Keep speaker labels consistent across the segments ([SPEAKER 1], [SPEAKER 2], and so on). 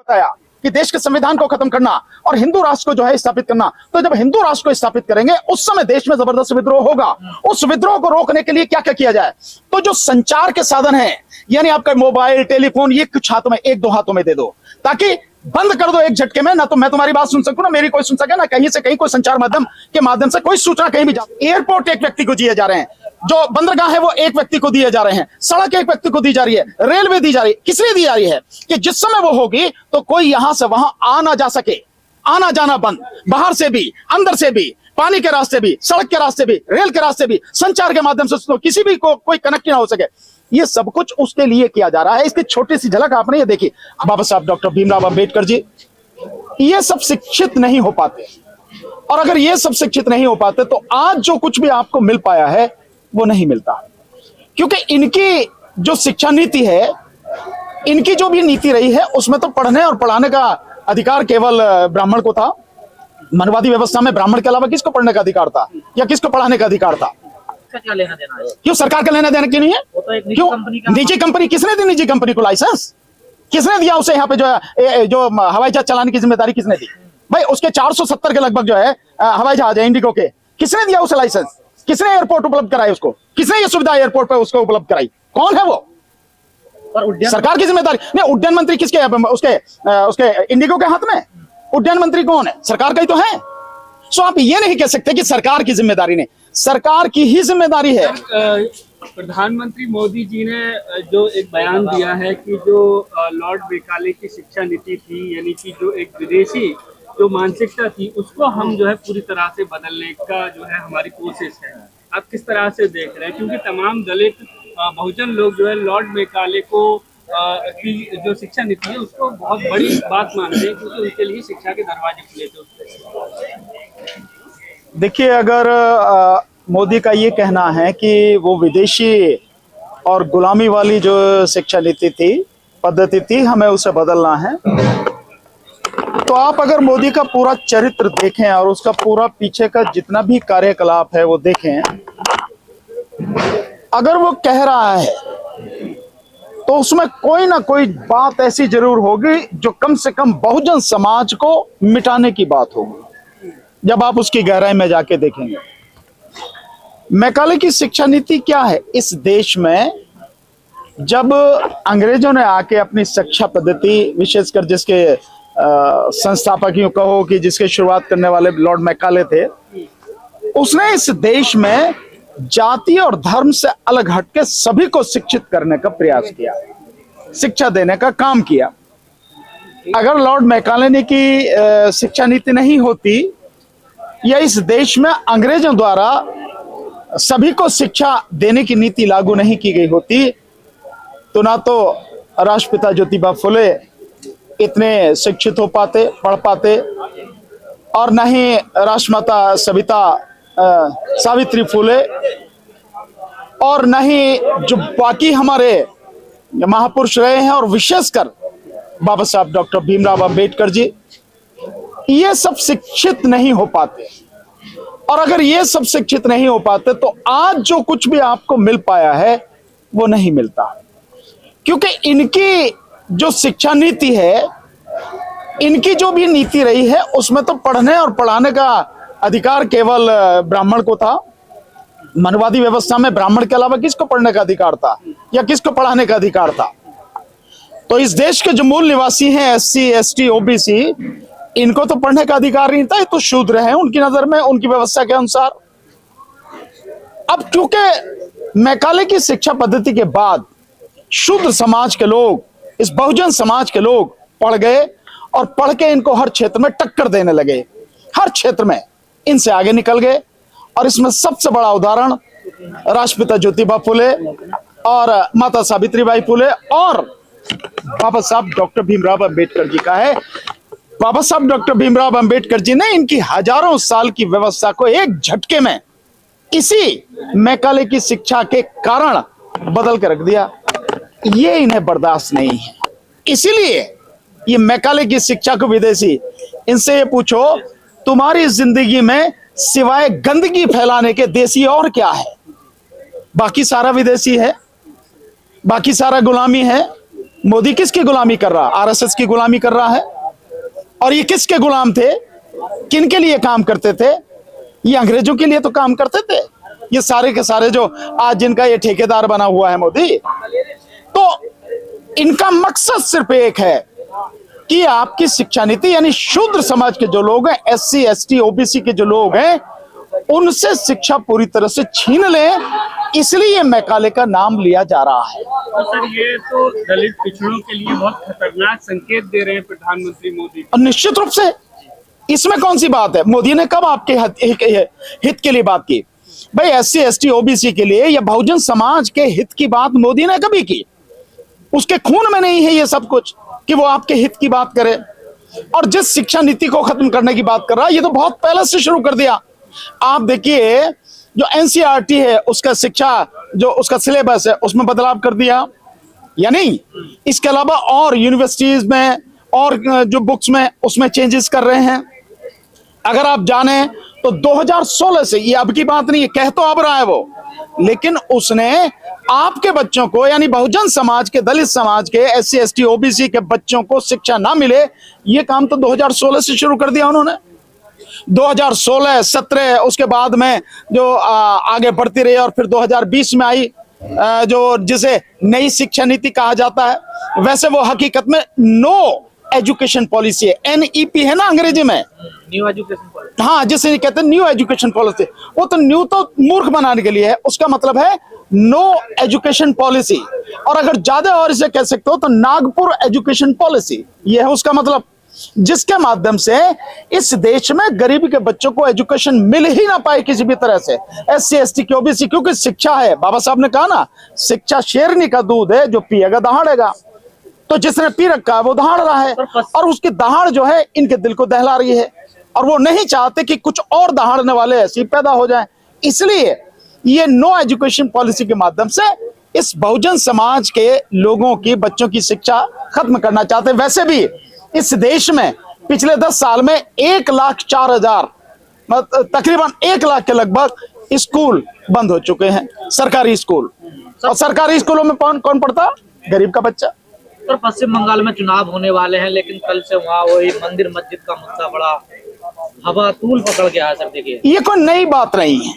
[SPEAKER 1] बताया कि देश के संविधान को खत्म करना और हिंदू राष्ट्र को जो है स्थापित करना। तो जब हिंदू राष्ट्र को स्थापित करेंगे उस समय देश में जबरदस्त विद्रोह होगा। उस विद्रोह को रोकने के लिए क्या क्या किया जाए? तो जो संचार के साधन है, यानी आपका मोबाइल, टेलीफोन, ये कुछ हाथों में, एक दो हाथों में दे दो, ताकि बंद कर दो एक झटके में। ना तो मैं तुम्हारी बात सुन सकूं, ना मेरी कोई सुन सके, ना कहीं से कहीं कोई संचार माध्यम के माध्यम से कोई सूचना कहीं भी जा। एयरपोर्ट एक व्यक्ति को दिए जा रहे हैं, जो बंदरगाह है वो एक व्यक्ति को दिए जा रहे हैं, सड़क एक व्यक्ति को दी जा रही है, रेलवे दी जा रही है। किसने दी जा रही है? कि जिस समय वो होगी तो कोई यहां से वहां आ ना जा सके, आना जाना बंद, बाहर से भी, अंदर से भी, पानी के रास्ते भी, सड़क के रास्ते भी, रेल के रास्ते भी, संचार के माध्यम से तो किसी भी को कोई कनेक्ट ना हो सके। ये सब कुछ उसके लिए किया जा रहा है। इसकी छोटी सी झलक आपने ये देखी। बाबा साहब डॉक्टर भीमराव अंबेडकर जी, ये सब शिक्षित नहीं हो पाते, और अगर ये सब शिक्षित नहीं हो पाते तो आज जो कुछ भी आपको मिल पाया है वो नहीं मिलता। क्योंकि इनकी जो शिक्षा नीति है, इनकी जो भी नीति रही है, उसमें तो पढ़ने और पढ़ाने का अधिकार केवल ब्राह्मण को था। मनवादी व्यवस्था में ब्राह्मण के अलावा किसको पढ़ने का अधिकार था या किसको पढ़ाने का अधिकार था?
[SPEAKER 2] क्या लेना देना है?
[SPEAKER 1] क्यों सरकार का लेना देना क्यों नहीं है?
[SPEAKER 2] वो तो एक निजी
[SPEAKER 1] क्यों
[SPEAKER 2] कंपनी का।
[SPEAKER 1] निजी कंपनी? किसने दी निजी कंपनी को लाइसेंस? किसने दिया उसे यहाँ पे जो हवाई जहाज चलाने की जिम्मेदारी किसने दी? भाई उसके 470 के लगभग जो है हवाई जहाज है इंडिगो के, किसने दिया उसे लाइसेंस? किसने एयरपोर्ट उपलब्ध कराई उसको? किसने ये सुविधा एयरपोर्ट पे उसको उपलब्ध कराई? कौन है वो? सरकार की जिम्मेदारी नहीं। उड्डयन मंत्री किसके? उसके इंडिगो के हाथ में। उड्डयन मंत्री कौन है? सरकार का ही तो है। सो आप ये नहीं कह सकते कि सरकार की जिम्मेदारी नहीं, सरकार की ही जिम्मेदारी है।
[SPEAKER 3] प्रधानमंत्री मोदी जी ने जो एक बयान दिया है कि जो लॉर्ड मैकाले की शिक्षा नीति थी, यानी कि जो एक विदेशी जो मानसिकता थी, उसको हम जो है पूरी तरह से बदलने का जो है हमारी कोशिश है। आप किस तरह से देख रहे हैं? क्योंकि तमाम दलित बहुजन लोग जो है लॉर्ड मैकाले को की जो शिक्षा नीति है उसको बहुत बड़ी बात मानते हैं, क्योंकि उनके लिए शिक्षा के दरवाजे खुले थे।
[SPEAKER 1] देखिए, अगर मोदी का ये कहना है कि वो विदेशी और गुलामी वाली जो शिक्षा नीति थी, पद्धति थी, हमें उसे बदलना है, तो आप अगर मोदी का पूरा चरित्र देखें और उसका पूरा पीछे का जितना भी कार्यकलाप है वो देखें, अगर वो कह रहा है तो उसमें कोई ना कोई बात ऐसी जरूर होगी जो कम से कम बहुजन समाज को मिटाने की बात होगी, जब आप उसकी गहराई में जाके देखेंगे। मैकाले की शिक्षा नीति क्या है? इस देश में जब अंग्रेजों ने आके अपनी शिक्षा पद्धति, विशेषकर जिसके संस्थापक यूं कहो कि जिसके शुरुआत करने वाले लॉर्ड मैकाले थे, उसने इस देश में जाति और धर्म से अलग हटके सभी को शिक्षित करने का प्रयास किया, शिक्षा देने का काम किया। अगर लॉर्ड मैकाले ने की शिक्षा नीति नहीं होती या इस देश में अंग्रेजों द्वारा सभी को शिक्षा देने की नीति लागू नहीं की गई होती, तो ना तो राष्ट्रपिता ज्योतिबा फुले इतने शिक्षित हो पाते, पढ़ पाते, और न ही राष्ट्रमाता सविता सावित्री फुले, और न ही जो बाकी हमारे महापुरुष रहे हैं, और विशेषकर बाबा साहब डॉक्टर भीमराव अंबेडकर जी, ये सब शिक्षित नहीं हो पाते। और अगर ये सब शिक्षित नहीं हो पाते तो आज जो कुछ भी आपको मिल पाया है वो नहीं मिलता। क्योंकि इनकी जो शिक्षा नीति है, इनकी जो भी नीति रही है, उसमें तो पढ़ने और पढ़ाने का अधिकार केवल ब्राह्मण को था। मनवादी व्यवस्था में ब्राह्मण के अलावा किसको पढ़ने का अधिकार था या किसको पढ़ाने का अधिकार था? तो इस देश के जो मूल निवासी हैं, SC, ST, OBC, इनको तो पढ़ने का अधिकार नहीं था, ये तो शूद्र हैं उनकी नजर में, उनकी व्यवस्था के अनुसार। अब क्योंकि मैकाले की शिक्षा पद्धति के बाद शूद्र समाज के लोग, इस बहुजन समाज के लोग पढ़ गए, और पढ़ के इनको हर क्षेत्र में टक्कर देने लगे, हर क्षेत्र में इनसे आगे निकल गए। और इसमें सबसे बड़ा उदाहरण राष्ट्रपिता ज्योतिबा फुले और माता सावित्रीबाई फुले और बाबा साहब डॉक्टर भीमराव अंबेडकर जी का है। बाबा साहब डॉक्टर भीमराव अंबेडकर जी ने इनकी हजारों साल की व्यवस्था को एक झटके में इसी मैकाले की शिक्षा के कारण बदल के रख दिया। ये इन्हें बर्दाश्त नहीं है, इसीलिए ये मैकाले की शिक्षा को विदेशी, इनसे ये पूछो तुम्हारी जिंदगी में सिवाय गंदगी फैलाने के देसी और क्या है? बाकी सारा विदेशी है, बाकी सारा गुलामी है, मोदी किसकी गुलामी कर रहा? आरएसएस की गुलामी कर रहा है। और ये किसके गुलाम थे? किनके लिए काम करते थे? ये अंग्रेजों के लिए तो काम करते थे। ये सारे के सारे जो आज जिनका ये ठेकेदार बना हुआ है मोदी, तो इनका मकसद सिर्फ एक है कि आपकी शिक्षा नीति, यानी शूद्र समाज के जो लोग हैं, एससी एसटी ओबीसी के जो लोग हैं, उनसे शिक्षा पूरी तरह से छीन लें। इसलिए मैकाले का नाम लिया जा रहा है।
[SPEAKER 3] तो सर, ये तो दलित पिछड़ों के लिए बहुत खतरनाक संकेत दे रहे हैं प्रधानमंत्री मोदी।
[SPEAKER 1] और निश्चित रूप से इसमें कौन सी बात है? मोदी ने कब आपके हित के लिए बात की? भाई एससी एसटी ओबीसी के लिए या बहुजन समाज के हित की बात मोदी ने कभी की? उसके खून में नहीं है ये सब कुछ कि वो आपके हित की बात करे। और जिस शिक्षा नीति को खत्म करने की बात कर रहा है, ये तो बहुत पहले से शुरू कर दिया। आप देखिए, जो एनसीईआरटी है, उसका शिक्षा जो उसका सिलेबस है, उसमें बदलाव कर दिया या नहीं? इसके अलावा और यूनिवर्सिटीज में और जो बुक्स में, उसमें चेंजेस कर रहे हैं। अगर आप जाने तो 2016 से, ये अब की बात नहीं है, कह तो अब रहा है वो, लेकिन उसने आपके बच्चों को, यानी बहुजन समाज के, दलित समाज के, एससी एसटी ओबीसी के बच्चों को शिक्षा ना मिले, ये काम तो 2016 से शुरू कर दिया उन्होंने। 2016, 17, उसके बाद में जो आगे बढ़ती रही और फिर 2020 में आई जो जिसे नई शिक्षा नीति कहा जाता है। वैसे वो हकीकत में नो एजुकेशन पॉलिसी है, एनईपी है ना अंग्रेजी में,
[SPEAKER 3] न्यू एजुकेशन पॉलिसी।
[SPEAKER 1] हाँ, जिसे कहते हैं न्यू एजुकेशन पॉलिसी। वो तो न्यू तो मूर्ख बनाने के लिए है, उसका मतलब है नो एजुकेशन पॉलिसी। और अगर ज्यादा और इसे कह सकते हो तो नागपुर एजुकेशन पॉलिसी, ये है उसका मतलब, जिसके माध्यम से इस देश में गरीबी के बच्चों को एजुकेशन मिल ही ना पाए किसी भी तरह से, एससी एसटी की ओबीसी। क्योंकि शिक्षा है, बाबा साहब ने कहा ना, शिक्षा शेरनी का दूध है, जो पिएगा दहाड़ेगा। तो जिसने पी रखा है वो दहाड़ रहा है, और उसकी दहाड़ जो है इनके दिल को दहला रही है, और वो नहीं चाहते कि कुछ और दहाड़ने वाले ऐसे पैदा हो जाएं। इसलिए ये नो एजुकेशन पॉलिसी के माध्यम से इस बहुजन समाज के लोगों की, बच्चों की शिक्षा खत्म करना चाहते हैं। वैसे भी इस देश में पिछले 10 साल में 1,04,000, तकरीबन 1 लाख के लगभग स्कूल बंद हो चुके हैं, सरकारी स्कूल। और सरकारी स्कूलों में कौन कौन पढ़ता? गरीब का बच्चा।
[SPEAKER 2] सर, पश्चिम बंगाल में चुनाव होने वाले हैं, लेकिन कल से वहाँ वही मंदिर मस्जिद का मुद्दा बड़ा हवा तूल पकड़ गया है। सर देखिए, ये
[SPEAKER 1] कोई नई बात नहीं है,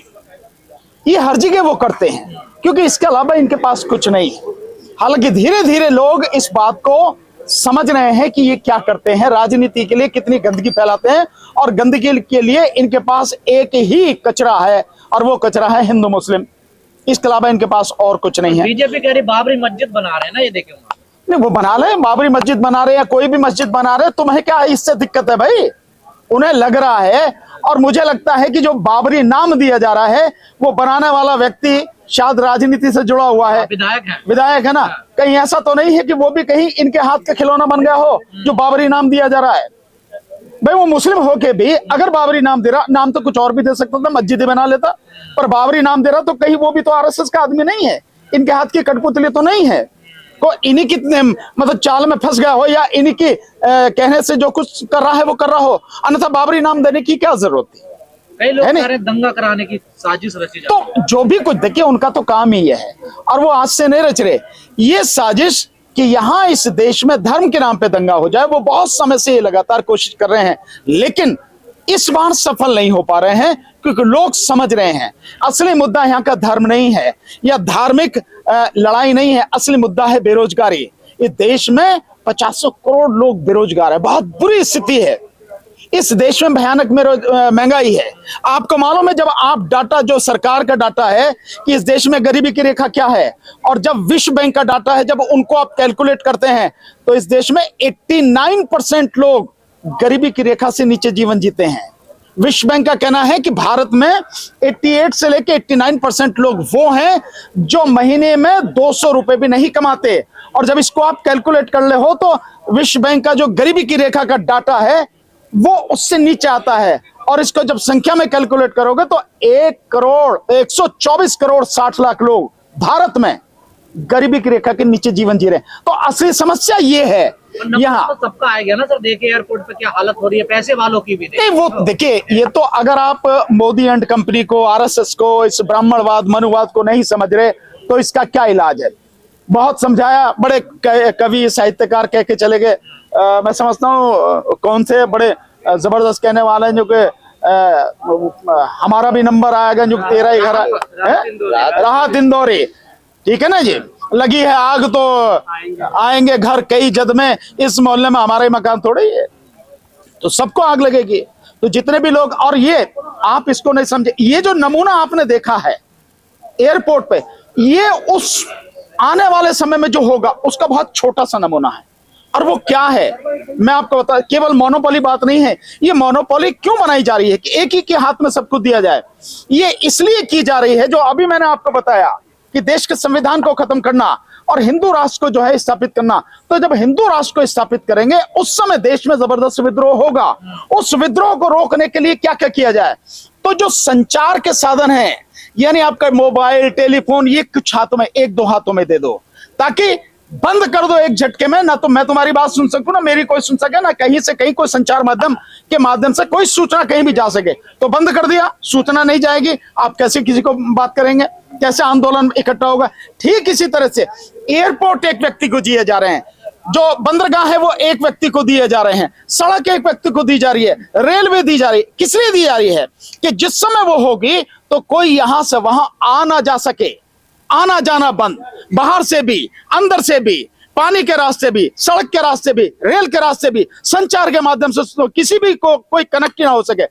[SPEAKER 1] ये हर जगह वो करते हैं, क्योंकि इसके अलावा इनके पास कुछ नहीं। हालांकि धीरे धीरे लोग इस बात को समझ रहे हैं कि ये क्या करते हैं, राजनीति के लिए कितनी गंदगी फैलाते हैं, और गंदगी के लिए इनके पास एक ही कचरा है, और वो कचरा है हिंदू मुस्लिम। इसके अलावा इनके पास और कुछ नहीं है।
[SPEAKER 2] बीजेपी कह रही बाबरी मस्जिद बना रहे हैं ना, ये देखें।
[SPEAKER 1] नहीं, वो बना ले, बाबरी मस्जिद बना रहे या कोई भी मस्जिद बना रहे, तुम्हें क्या इससे दिक्कत है भाई? उन्हें लग रहा है, और मुझे लगता है कि जो बाबरी नाम दिया जा रहा है, वो बनाने वाला व्यक्ति शायद राजनीति से जुड़ा हुआ है, विधायक है ना। कहीं ऐसा तो नहीं है कि वो भी कहीं इनके हाथ का खिलौना बन गया हो जो बाबरी नाम दिया जा रहा है? भाई वो मुस्लिम होके भी अगर बाबरी नाम दे रहा, नाम तो कुछ और भी दे सकता था, मस्जिद ही बना लेता, पर बाबरी नाम दे रहा, तो कहीं वो भी तो आरएसएस का आदमी नहीं है, इनके हाथ की कठपुतली तो नहीं है, को इन्हीं की मतलब चाल में फंस गया हो, या इन्हीं की कहने से जो कुछ कर रहा है वो कर रहा हो। अन्यथा बाबरी नाम देने की क्या जरूरत थी?
[SPEAKER 2] कई लोग कह रहे हैं दंगा कराने की साजिश रची जा रही है।
[SPEAKER 1] तो जो भी कुछ देखिए, उनका तो काम ही है, और वो आज से नहीं रच रहे ये साजिश कि यहाँ इस देश में धर्म के नाम पे दंगा हो जाए। वो बहुत समय से ये लगातार कोशिश कर रहे हैं, लेकिन इस बार सफल नहीं हो पा रहे हैं, क्योंकि लोग समझ रहे हैं असली मुद्दा यहाँ का धर्म नहीं है या धार्मिक लड़ाई नहीं है, असली मुद्दा है बेरोजगारी। इस देश में 50 करोड़ लोग बेरोजगार है, बहुत बुरी स्थिति है इस देश में, भयानक महंगाई है। आपको मालूम है, जब आप डाटा, जो सरकार का डाटा है कि इस देश में गरीबी की रेखा क्या है, और जब विश्व बैंक का डाटा है, जब उनको आप कैलकुलेट करते हैं, तो इस देश में 89% लोग गरीबी की रेखा से नीचे जीवन जीते हैं। विश्व बैंक का कहना है कि भारत में 88 से लेके 89% लोग वो हैं जो महीने में 200 रुपए भी नहीं कमाते। और जब इसको आप कैलकुलेट कर ले हो, तो विश्व बैंक का जो गरीबी की रेखा का डाटा है वो उससे नीचे आता है, और इसको जब संख्या में कैलकुलेट करोगे तो 1,124 करोड़ 60 लाख लोग भारत में गरीबी की रेखा के नीचे जीवन जी रहे हैं। तो असली समस्या ये है यहाँ।
[SPEAKER 2] तो सबका आएगा ना सर, देखिए एयरपोर्ट पे क्या हालत हो रही है, पैसे वालों की भी
[SPEAKER 1] नहीं, वो देखिए, ये तो अगर आप मोदी एंड कंपनी को, आरएसएस को, इस ब्राह्मणवाद मनुवाद को नहीं समझ रहे, तो इसका क्या इलाज है? बहुत समझाया, बड़े कवि साहित्यकार कह के चले गए। मैं समझता हूँ कौन से बड़े जबरदस्त कहने वाले हैं जो कि हमारा भी नंबर आएगा जो तेरा ही घर है, राहत इंदौरी, ठीक है ना जी। लगी है आग तो आएंगे घर कई जद में, इस मोहल्ले में हमारा ही मकान थोड़ा ही है, तो सबको आग लगेगी। तो जितने भी लोग, और ये आप इसको नहीं समझे, ये जो नमूना आपने देखा है एयरपोर्ट पे, ये उस आने वाले समय में जो होगा उसका बहुत छोटा सा नमूना है। और वो क्या है मैं आपको बता, केवल मोनोपोली बात नहीं है। ये मोनोपोली क्यों बनाई जा रही है कि एक ही के हाथ में सब कुछ दिया जाए? ये इसलिए की जा रही है जो अभी मैंने आपको बताया कि देश के संविधान को खत्म करना और हिंदू राष्ट्र को जो है स्थापित करना। तो जब हिंदू राष्ट्र को स्थापित करेंगे उस समय देश में जबरदस्त विद्रोह होगा। उस विद्रोह को रोकने के लिए क्या क्या किया जाए? तो जो संचार के साधन हैं, यानी आपका मोबाइल, टेलीफोन, ये कुछ हाथों में, एक दो हाथों में दे दो, ताकि बंद कर दो एक झटके में। ना तो मैं तुम्हारी बात सुन सकूं, ना मेरी कोई सुन सके, ना कहीं से कहीं कोई संचार माध्यम के माध्यम से कोई सूचना कहीं भी जा सके। तो बंद कर दिया, सूचना नहीं जाएगी, आप कैसे किसी को बात करेंगे, कैसे आंदोलन इकट्ठा होगा? ठीक इसी तरह से एयरपोर्ट एक व्यक्ति को दिए जा रहे हैं, जो बंदरगाह है वो एक व्यक्ति को दिए जा रहे हैं, सड़क एक व्यक्ति को दी जा रही है, रेलवे दी जा रही है। किस लिए दी जा रही है? कि जिस समय वो होगी तो कोई यहां से वहां आ ना जा सके, आना जाना बंद, बाहर से भी, अंदर से भी, पानी के रास्ते भी, सड़क के रास्ते भी, रेल के रास्ते भी, संचार के माध्यम से तो किसी भी को कोई कनेक्ट ना हो सके।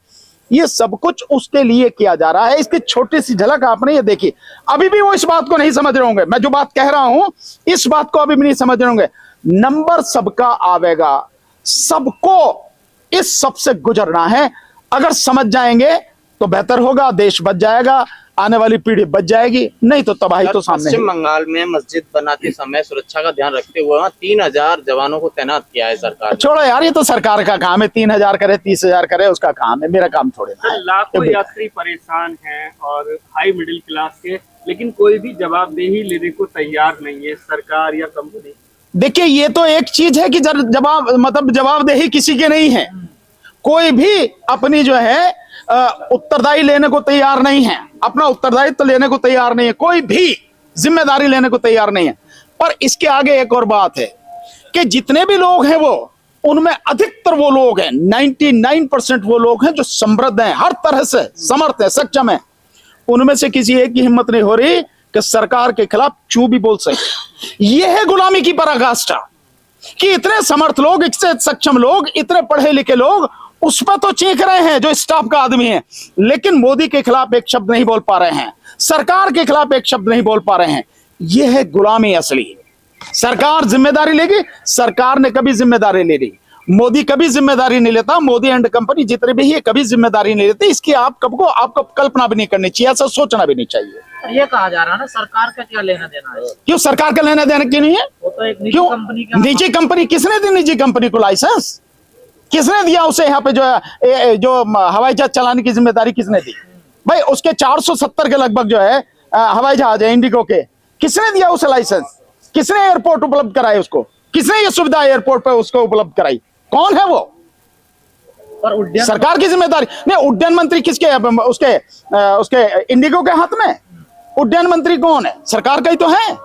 [SPEAKER 1] ये सब कुछ उसके लिए किया जा रहा है। इसकी छोटी सी झलक आपने ये देखी। अभी भी वो इस बात को नहीं समझ रहे होंगे, मैं जो बात कह रहा हूं इस बात को अभी भी नहीं समझ रहे होंगे। नंबर सबका आवेगा, सबको इस सबसे गुजरना है। अगर समझ जाएंगे तो बेहतर होगा, देश बच जाएगा, आने वाली पीढ़ी बच जाएगी, नहीं तो तबाही तो सामने है।
[SPEAKER 4] पश्चिम बंगाल में मस्जिद बनाते समय सुरक्षा का ध्यान रखते हुए 3000 जवानों को तैनात किया है सरकार ने।
[SPEAKER 1] छोड़ो यार, ये तो सरकार का काम है, 3000 करे 30,000 करे उसका काम है, मेरा काम थोड़े ना है।
[SPEAKER 3] लाखों यात्री परेशान हैं और हाई मिडिल क्लास के, लेकिन कोई भी जवाबदेही लेने को तैयार नहीं है, सरकार या कंपनी।
[SPEAKER 1] देखिए, ये तो एक चीज है कि जवाबदेही किसी के नहीं है, कोई भी अपनी जो है उत्तरदायी लेने को तैयार नहीं है, अपना उत्तरदायित्व लेने को तैयार नहीं है, कोई भी जिम्मेदारी लेने को तैयार नहीं है। पर इसके आगे एक और बात है कि जितने भी लोग हैं वो, उनमें अधिकतर वो लोग हैं, 99% वो लोग हैं जो समृद्ध हैं, हर तरह से समर्थ है, सक्षम है। उनमें से किसी एक की हिम्मत नहीं हो रही कि सरकार के खिलाफ चू भी बोल सके। यह है गुलामी की पराकाष्ठा कि इतने समर्थ लोग, इतने सक्षम लोग, इतने पढ़े लिखे लोग उस पर तो चीख रहे हैं जो स्टाफ का आदमी है, लेकिन मोदी के खिलाफ एक शब्द नहीं बोल पा रहे हैं, सरकार के खिलाफ एक शब्द नहीं बोल पा रहे हैं। यह है गुलामी असली। सरकार जिम्मेदारी लेगी, सरकार ने कभी जिम्मेदारी नहीं ली, मोदी कभी जिम्मेदारी नहीं लेता, मोदी एंड कंपनी जितने भी है कभी जिम्मेदारी नहीं लेते। इसकी आपको कल्पना भी नहीं करनी चाहिए, ऐसा सोचना भी नहीं चाहिए।
[SPEAKER 2] ये कहा जा रहा है ना, सरकार का क्या लेना देना है?
[SPEAKER 1] क्यों सरकार का लेना देना क्यों नहीं है?
[SPEAKER 2] वो तो एक निजी
[SPEAKER 1] क्यों?
[SPEAKER 2] कंपनी का।
[SPEAKER 1] निजी कंपनी किसने दी? निजी कंपनी को लाइसेंस किसने दिया? उसे यहाँ पे जो हवाई जहाज चलाने की जिम्मेदारी किसने दी? भाई उसके 470 के लगभग जो है हवाई जहाज है इंडिगो के, किसने दिया उसे लाइसेंस? किसने एयरपोर्ट उपलब्ध कराए उसको? किसने ये सुविधा एयरपोर्ट पर उसको उपलब्ध कराई? कौन है वो?
[SPEAKER 2] पर उड्डयन
[SPEAKER 1] सरकार की जिम्मेदारी नहीं। उड्डयन मंत्री किसके? उसके इंडिगो के हाथ में उड्डयन मंत्री कौन है? सरकार का ही तो है।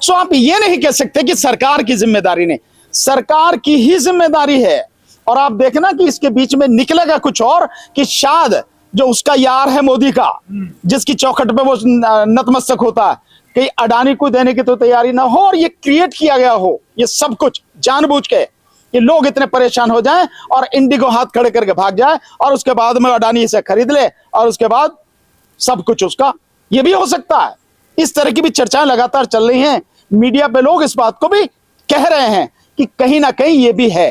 [SPEAKER 1] सो आप ये नहीं कह सकते कि सरकार की जिम्मेदारी नहीं, सरकार की ही जिम्मेदारी है। और आप देखना कि इसके बीच में निकलेगा कुछ और, कि शायद जो उसका यार है मोदी का, जिसकी चौखट पे वो नतमस्तक होता है, कहीं अडानी को देने की तो तैयारी ना हो और ये क्रिएट किया गया हो, ये सब कुछ जानबूझ के, कि लोग इतने परेशान हो जाएं और इंडिगो हाथ खड़े करके भाग जाए और उसके बाद में अडानी इसे खरीद ले और उसके बाद सब कुछ उसका। ये भी हो सकता है। इस तरह की भी चर्चाएं लगातार चल रही हैं, मीडिया पे लोग इस बात को भी कह रहे हैं कि कहीं ना कहीं ये भी है।